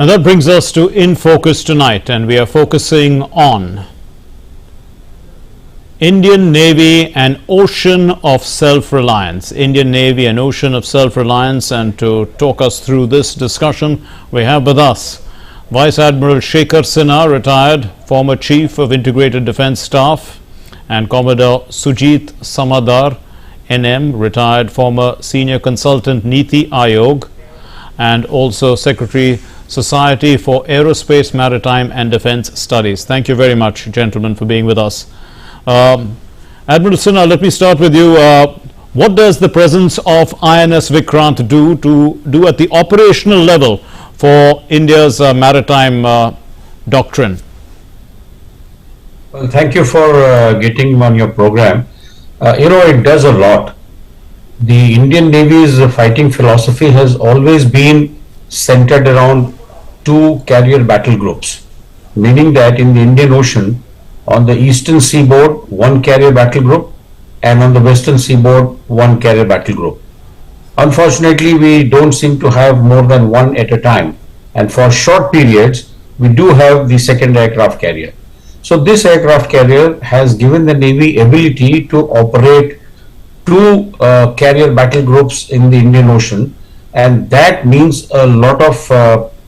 And that brings us to In Focus tonight, and we are focusing on Indian Navy and Ocean of Self Reliance. Indian Navy and Ocean of Self Reliance. And to talk us through this discussion, we have with us Vice Admiral Shekhar Sinha, retired, former Chief of Integrated Defence Staff, and Commodore Sujeet Samaddar, NM, retired, former Senior Consultant NITI AAYOG, and also Secretary Society for Aerospace, Maritime and Defence Studies. Thank you very much, gentlemen, for being with us. Admiral Sinha, let me start with you. What does the presence of INS Vikrant do at the operational level for India's maritime doctrine? Well, thank you for getting me on your program. It does a lot. The Indian Navy's fighting philosophy has always been centered around two carrier battle groups, meaning that in the Indian Ocean, on the eastern seaboard, one carrier battle group, and on the western seaboard, one carrier battle group. Unfortunately, we don't seem to have more than one at a time, and for short periods, we do have the second aircraft carrier. So this aircraft carrier has given the Navy ability to operate two carrier battle groups in the Indian Ocean, and that means a lot of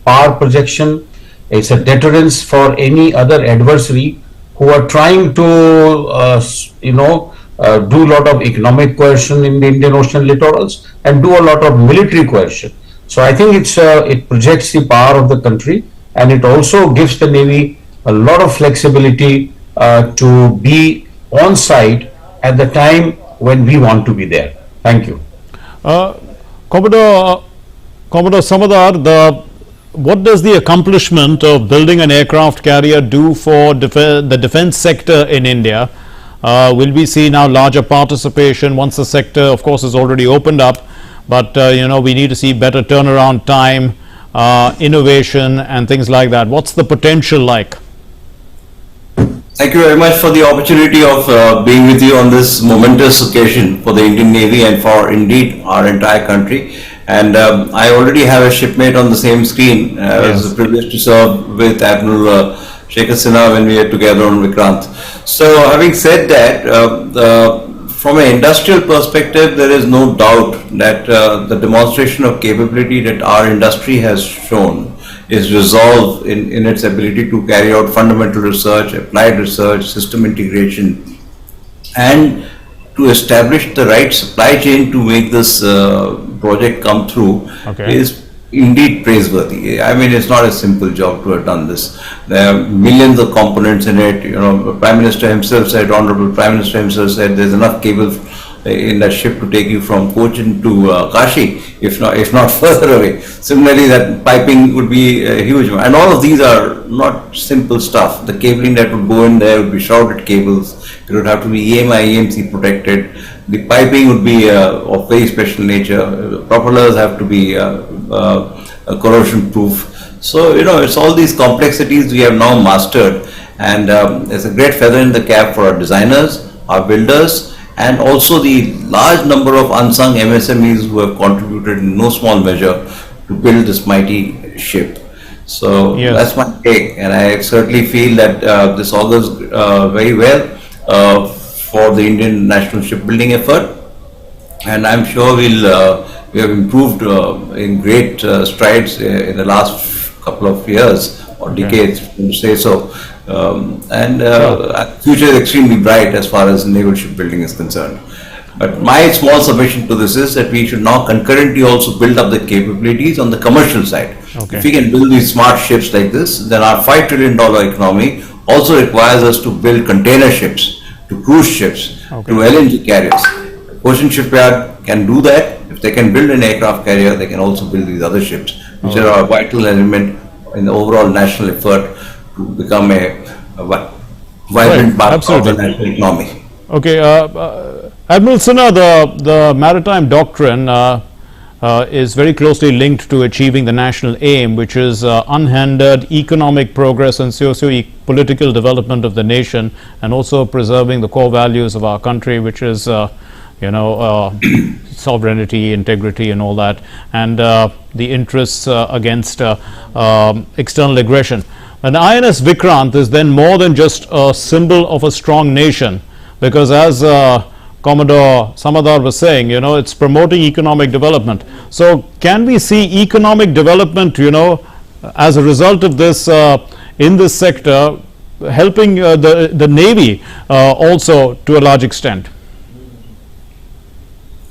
power projection. It's a deterrence for any other adversary who are trying to do a lot of economic coercion in the Indian Ocean littorals and do a lot of military coercion. So I think it projects the power of the country, and it also gives the Navy a lot of flexibility to be on site at the time when we want to be there. Thank you. Commodore Samaddar, what does the accomplishment of building an aircraft carrier do for the defense sector in India? Will we see now larger participation once the sector, of course, is already opened up, but we need to see better turnaround time, innovation and things like that. What's the potential like? Thank you very much for the opportunity of being with you on this momentous occasion for the Indian Navy and for indeed our entire country. And I already have a shipmate on the same screen. It was a privilege to serve with Admiral Shekhar Sinha when we were together on Vikrant. So having said that, from an industrial perspective, there is no doubt that the demonstration of capability that our industry has shown is resolved in its ability to carry out fundamental research, applied research, system integration, and to establish the right supply chain to make this project come through is indeed praiseworthy. I mean, it's not a simple job to have done this. There are millions of components in it. The Prime Minister himself said, Honorable Prime Minister himself said, there's enough cable in that ship to take you from Cochin to Kashi, if not further away. Similarly, that piping would be a huge one. And all of these are not simple stuff. The cabling that would go in there would be shrouded cables. It would have to be EMI, EMC protected. The piping would be of very special nature. Propellers have to be corrosion proof. So, it's all these complexities we have now mastered. And it's a great feather in the cap for our designers, our builders, and also the large number of unsung MSMEs who have contributed in no small measure to build this mighty ship. So that's my take, and I certainly feel that this augurs very well for the Indian national shipbuilding effort, and I'm sure we have improved in great strides in the last couple of years or decades, to say so. Future is extremely bright as far as naval shipbuilding is concerned. But my small submission to this is that we should now concurrently also build up the capabilities on the commercial side. If we can build these smart ships like this, then our $5 trillion economy also requires us to build container ships, to cruise ships, to LNG carriers. Ocean Shipyard can do that. If they can build an aircraft carrier, they can also build these other ships, which are a vital element in the overall national effort to become a vibrant part of the national economy. Admiral Sinha, the maritime doctrine is very closely linked to achieving the national aim, which is unhindered economic progress and socio-political development of the nation, and also preserving the core values of our country, which is sovereignty, integrity, and all that, and the interests against external aggression. An INS Vikrant is then more than just a symbol of a strong nation, because as Commodore Samaddar was saying, it's promoting economic development. So can we see economic development, as a result of this in this sector, helping the Navy also to a large extent?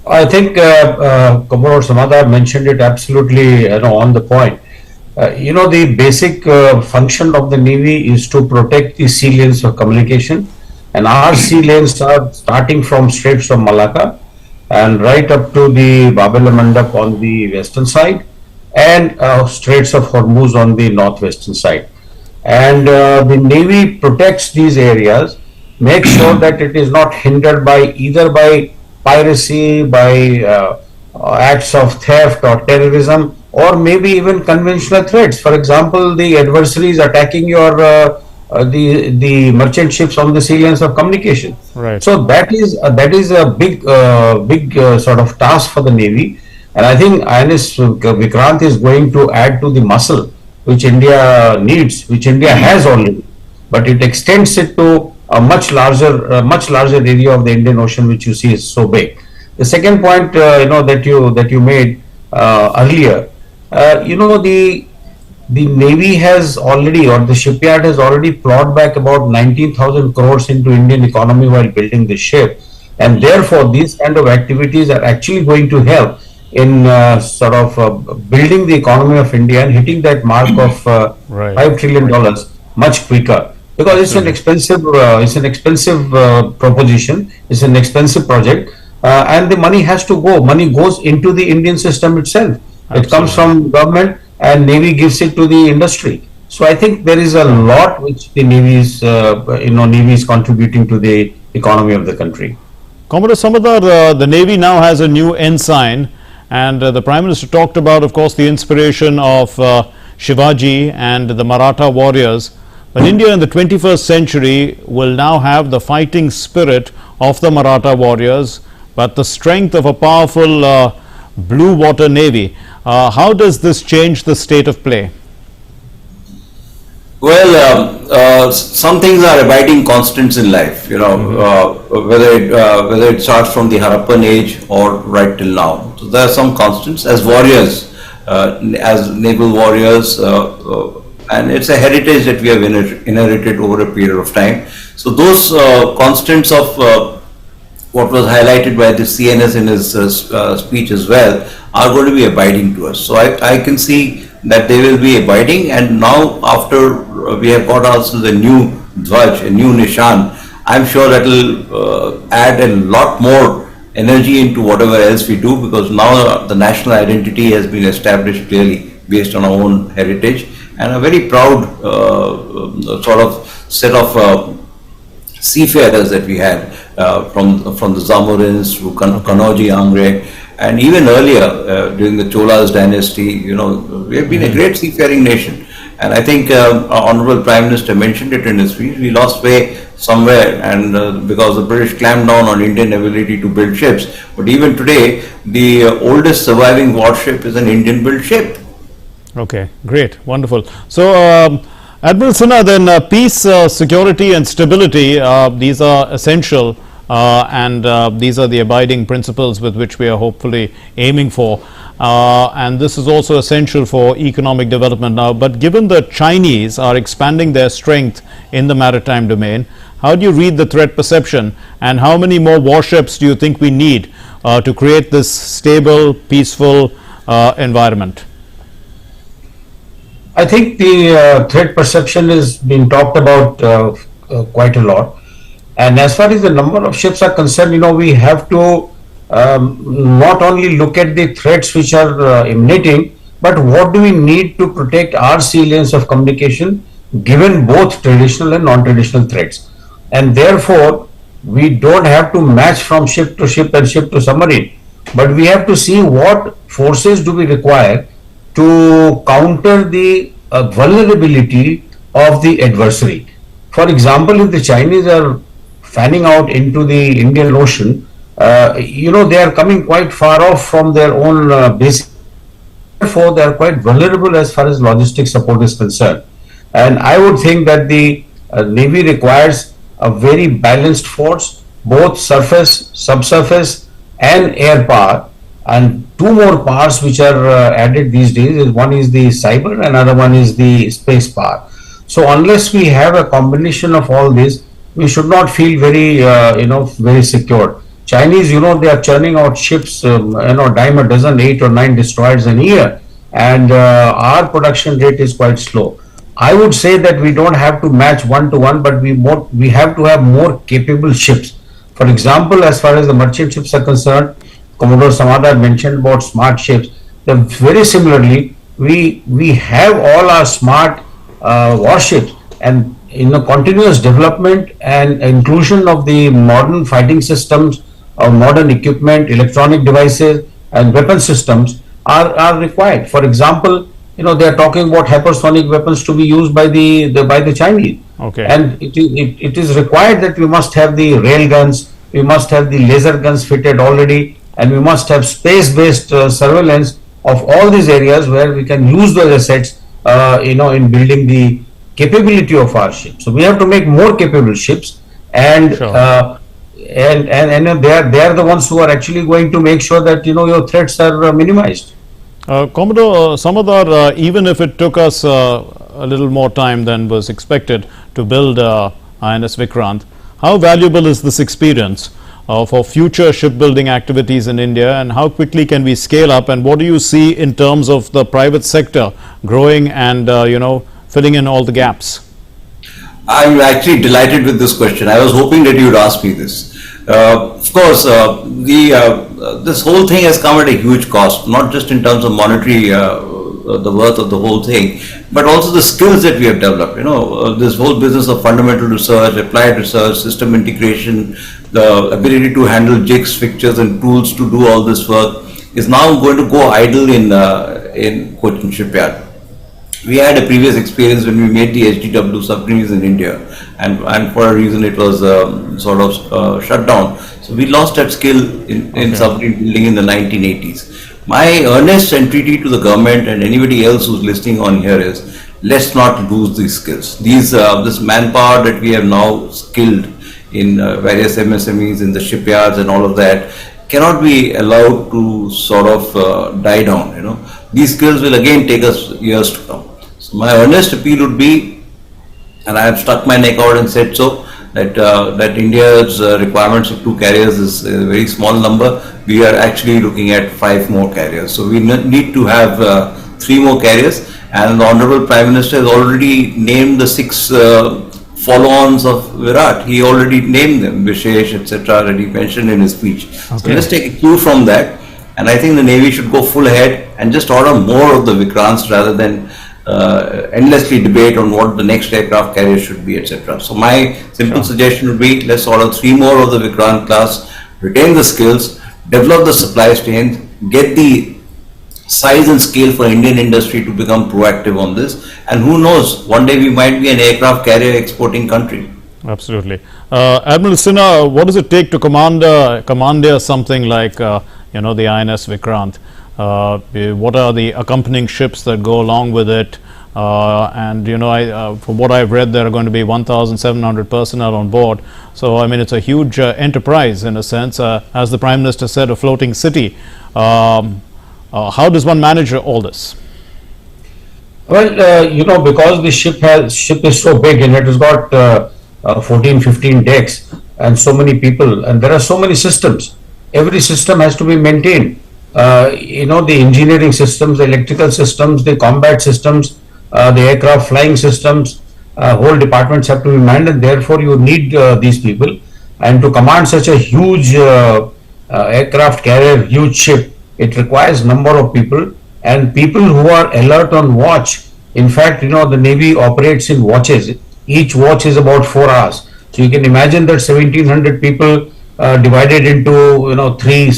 I think Commodore Samaddar mentioned it absolutely on the point. The basic function of the Navy is to protect the sea lanes of communication, and our sea lanes are starting from Straits of Malacca and right up to the Bab-el-Mandab on the western side, and Straits of Hormuz on the northwestern side. And the Navy protects these areas, makes sure that it is not hindered by either by piracy, by acts of theft or terrorism, or maybe even conventional threats. For example, the adversaries attacking your the merchant ships on the sea lanes of communication. Right. So that is a big sort of task for the Navy, and I think INS Vikrant is going to add to the muscle which India needs, which India has already, but it extends it to a much larger area of the Indian Ocean, which you see is so big. The second point, that you made earlier, the Navy has already, or the shipyard has already plowed back about 19,000 crores into Indian economy while building the ship, and therefore these kind of activities are actually going to help in building the economy of India and hitting that mark of $5 trillion much quicker. Because it's an expensive, proposition. It's an expensive project, and the money has to go. Money goes into the Indian system itself. Absolutely. It comes from government, and Navy gives it to the industry. So I think there is a lot which the Navy is contributing to the economy of the country. Commodore Samaddar, the Navy now has a new ensign, and the Prime Minister talked about, of course, the inspiration of Shivaji and the Maratha warriors. But India in the 21st century will now have the fighting spirit of the Maratha warriors, but the strength of a powerful blue water navy. How does this change the state of play? Well, some things are abiding constants in life, whether it starts from the Harappan age or right till now. So there are some constants as warriors, as naval warriors, and it's a heritage that we have inherited over a period of time. So those constants of what was highlighted by the CNS in his speech as well are going to be abiding to us. So I can see that they will be abiding, and now after we have got also the new Dvaj, a new Nishan, I'm sure that will add a lot more energy into whatever else we do, because now the national identity has been established clearly based on our own heritage, and a very proud sort of set of seafarers that we had from the Zamorins to Kanauji Angre, and even earlier during the Cholas dynasty. We have been a great seafaring nation, and I think our Honorable Prime Minister mentioned it in his speech. We lost way somewhere, and because the British clamped down on Indian ability to build ships. But even today, the oldest surviving warship is an Indian-built ship. Okay, great, wonderful. So, Admiral Sinha, then peace, security and stability, these are essential, and these are the abiding principles with which we are hopefully aiming for. And this is also essential for economic development now. But given the Chinese are expanding their strength in the maritime domain, how do you read the threat perception, and how many more warships do you think we need to create this stable, peaceful environment? I think the threat perception is being talked about quite a lot. And as far as the number of ships are concerned, we have to not only look at the threats which are emanating, but what do we need to protect our sea lanes of communication, given both traditional and non-traditional threats. And therefore, we don't have to match from ship to ship and ship to submarine, but we have to see what forces do we require to counter the vulnerability of the adversary. For example, if the Chinese are fanning out into the Indian Ocean, they are coming quite far off from their own basic. Therefore, they are quite vulnerable as far as logistic support is concerned. And I would think that the Navy requires a very balanced force, both surface, subsurface, and air power. And two more powers which are added these days is one is the cyber, another one is the space power. So unless we have a combination of all this, we should not feel very, very secure. Chinese, they are churning out ships, dime a dozen, 8 or 9 destroyers in a year, and our production rate is quite slow. I would say that we don't have to match one to one, but we have to have more capable ships. For example, as far as the merchant ships are concerned, Commodore Samaddar mentioned about smart ships. Very similarly, we have all our smart warships, and in a continuous development and inclusion of the modern fighting systems, modern equipment, electronic devices, and weapon systems are required. For example, they are talking about hypersonic weapons to be used by the Chinese. Okay. And it is required that we must have the rail guns, we must have the laser guns fitted already, and we must have space-based surveillance of all these areas where we can use those assets, in building the capability of our ships. So we have to make more capable ships, and Sure. And they are the ones who are actually going to make sure that your threats are minimized. Commodore Samaddar, even if it took us a little more time than was expected to build INS Vikrant, how valuable is this experience for future shipbuilding activities in India, and how quickly can we scale up, and what do you see in terms of the private sector growing and filling in all the gaps? I'm actually delighted with this question. I was hoping that you would ask me this. Of course, this whole thing has come at a huge cost, not just in terms of monetary, the worth of the whole thing, but also the skills that we have developed. This whole business of fundamental research, applied research, system integration, the ability to handle jigs, fixtures, and tools to do all this work is now going to go idle in Cochin shipyard. We had a previous experience when we made the HDW submarines in India, and for a reason it was shut down. So we lost that skill in submarine building in the 1980s. My earnest entreaty to the government and anybody else who's listening on here is, let's not lose these skills. This manpower that we have now skilled in various MSMEs, in the shipyards and all of that, cannot be allowed to die down. These skills will again take us years to come. So my earnest appeal would be, and I have stuck my neck out and said so, that India's requirements of 2 carriers is a very small number. We are actually looking at 5 more carriers. So we need to have 3 more carriers, and the Honorable Prime Minister has already named the 6 follow-ons of Virat. He already named them, Vishesh, etc., that he mentioned in his speech. Okay. So let's take a cue from that, and I think the Navy should go full ahead and just order more of the Vikrants rather than endlessly debate on what the next aircraft carrier should be, etc. So my simple suggestion would be, let's order 3 more of the Vikrant class, retain the skills, develop the supply chain, get the size and scale for Indian industry to become proactive on this, and who knows, one day we might be an aircraft carrier exporting country. Absolutely. Admiral Sinha, what does it take to commander something like the INS Vikrant? What are the accompanying ships that go along with it? And from what I've read, there are going to be 1,700 personnel on board. So, it's a huge enterprise in a sense. As the Prime Minister said, a floating city. How does one manage all this? Well, because the ship is so big and it has got 14, 15 decks and so many people, and there are so many systems. Every system has to be maintained. The engineering systems, the electrical systems, the combat systems, the aircraft flying systems, whole departments have to be manned, and therefore you need these people. And to command such a huge aircraft carrier, huge ship, it requires number of people, and people who are alert on watch. In fact, the Navy operates in watches. Each watch is about 4 hours. So you can imagine that 1,700 people divided into 3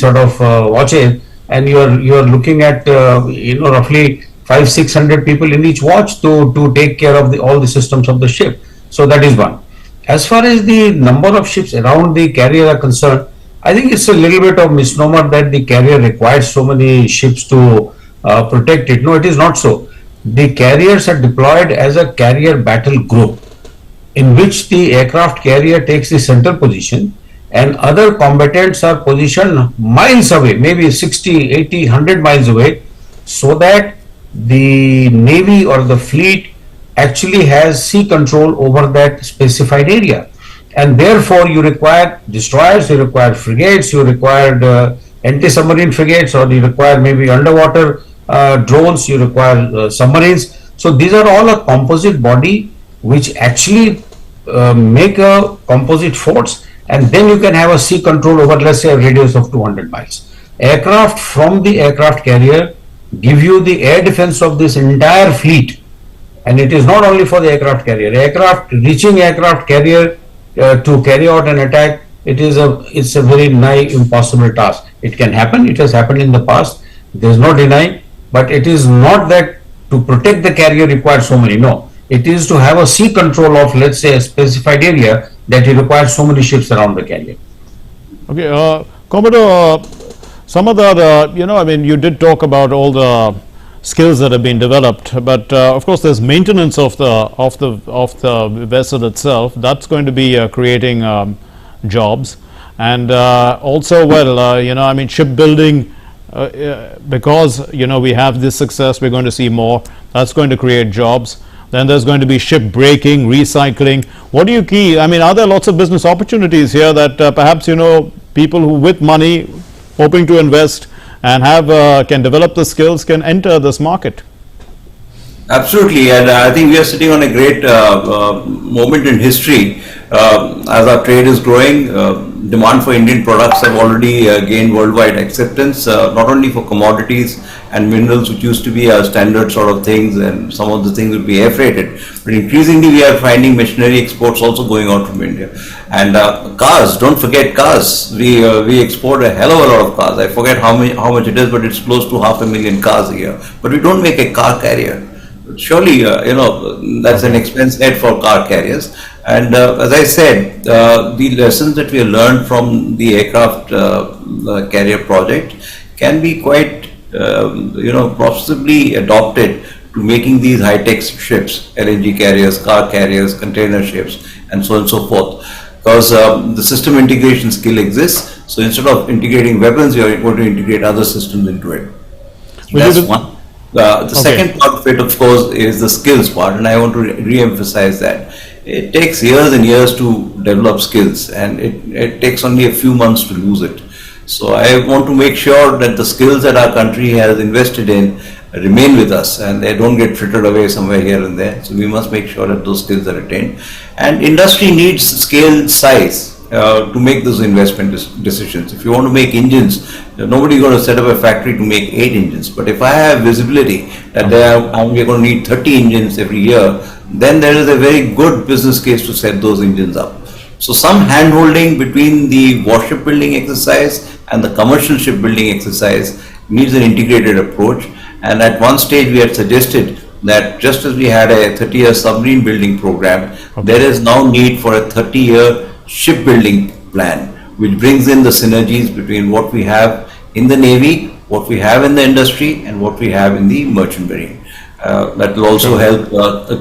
watches, and you are looking at roughly 500-600 people in each watch to take care of all the systems of the ship. So that is one. As far as the number of ships around the carrier are concerned, I think it's a little bit of misnomer that the carrier requires so many ships to protect it. No, it is not so. The carriers are deployed as a carrier battle group, in which the aircraft carrier takes the central position and other combatants are positioned miles away, maybe 60, 80, 100 miles away, so that the navy or the fleet actually has sea control over that specified area. And therefore you require destroyers, you require frigates, you require anti-submarine frigates, or you require maybe underwater drones, you require submarines. So these are all a composite body which actually make a composite force, and then you can have a sea control over, let's say, a radius of 200 miles. Aircraft from the aircraft carrier give you the air defense of this entire fleet, and it is not only for the aircraft carrier. Reaching aircraft carrier to carry out an attack, it's a very nigh impossible task. It can happen, it has happened in the past, there is no denying, but it is not that to protect the carrier requires so many, no. It is to have a sea control of, let's say, a specified area that it requires so many ships around the carrier. Okay, Commodore Samaddar, I mean, you did talk about all the skills that have been developed, but of course there's maintenance of the vessel itself. That's going to be creating jobs, and also, I mean, shipbuilding, because we have this success, we're going to see more. That's going to create jobs. Then there's going to be ship breaking, recycling. What do you key? I mean, are there lots of business opportunities here that perhaps people who with money hoping to invest and have can develop the skills can enter this market? Absolutely, and I think we are sitting on a great moment in history. As our trade is growing, demand for Indian products have already gained worldwide acceptance, not only for commodities and minerals, which used to be a standard sort of things, and some of the things would be air freighted, but increasingly we are finding machinery exports also going out from India. And cars, don't forget cars. We export a hell of a lot of cars. I forget how much it is, but it's close to 500,000 cars a year. But we don't make a car carrier. Surely, that's an expense head for car carriers. And as I said, the lessons that we have learned from the aircraft carrier project can be quite, possibly adopted to making these high-tech ships, LNG carriers, car carriers, container ships, and so on and so forth. Because the system integration skill exists, so instead of integrating weapons, you are going to integrate other systems into it. That's one. The second part of it, of course, is the skills part, and I want to re-emphasize that. It takes years and years to develop skills, and it takes only a few months to lose it. So I want to make sure that the skills that our country has invested in remain with us, and they don't get frittered away somewhere here and there. So we must make sure that those skills are retained. And industry needs scale size to make those investment decisions. If you want to make engines, nobody's going to set up a factory to make 8 engines. But if I have visibility that we're going to need 30 engines every year, then there is a very good business case to set those engines up. So some hand-holding between the warship building exercise and the commercial shipbuilding exercise needs an integrated approach. And at one stage we had suggested that just as we had a 30-year submarine building program, there is now need for a 30-year shipbuilding plan, which brings in the synergies between what we have in the Navy, what we have in the industry, and what we have in the merchant marine. That will also help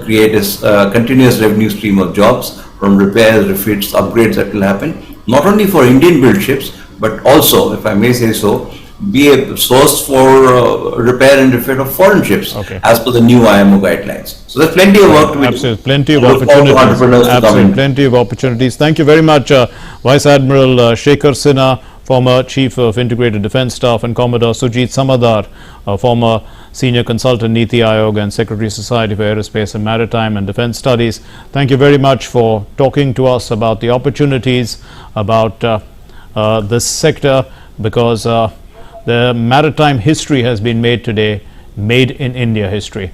create a continuous revenue stream of jobs from repairs, refits, upgrades that will happen, not only for Indian built ships, but also, if I may say so, be a source for repair and refit of foreign ships as per the new IMO guidelines. So there's plenty of work to be done. Absolutely, plenty of opportunities. Absolutely, plenty of opportunities. Thank you very much, Vice Admiral Shekhar Sinha, former Chief of Integrated Defence Staff, and Commodore Sujeet Samaddar, former Senior Consultant NITI AAYOG and Secretary Society for Aerospace and Maritime and Defence Studies. Thank you very much for talking to us about the opportunities, about this sector, because the maritime history has been made today, made in India history.